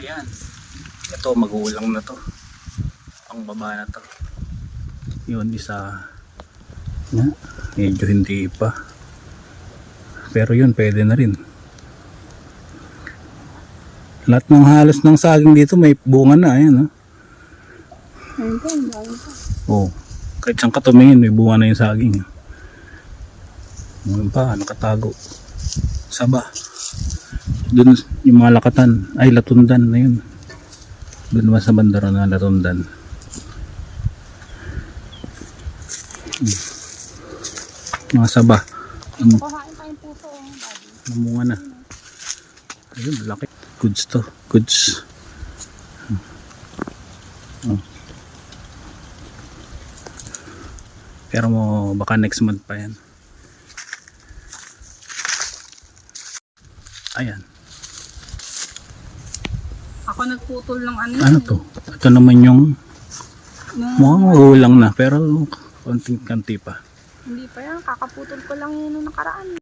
Ayan. Ito magulang na to. Ang baba na to. Yun isa. Na, medyo hindi pa. Pero yun pwede na rin. Lahat ng halos ng saging dito may bunga na. Ayan. Ayun po, ang dami pa. Oh, kahit saan ka tumingin may bunga na yung saging. Ngayon pa, nakatago. Saba. Doon yung mga lakatan, ay latundan na yun. Doon naman sa bandara na latundan. Mga saba. Kuhain tayong puso, daddy. Namunga na. Ayun, laki. Goods to. Goods. Pero mo baka next month pa yan. Ayan. Ako nagputol ng Ano to? Ito naman yung Nung, mukhang magulang na pero konting kanti pa. hindi pa yan, kakaputol ko lang yun nung nakaraan.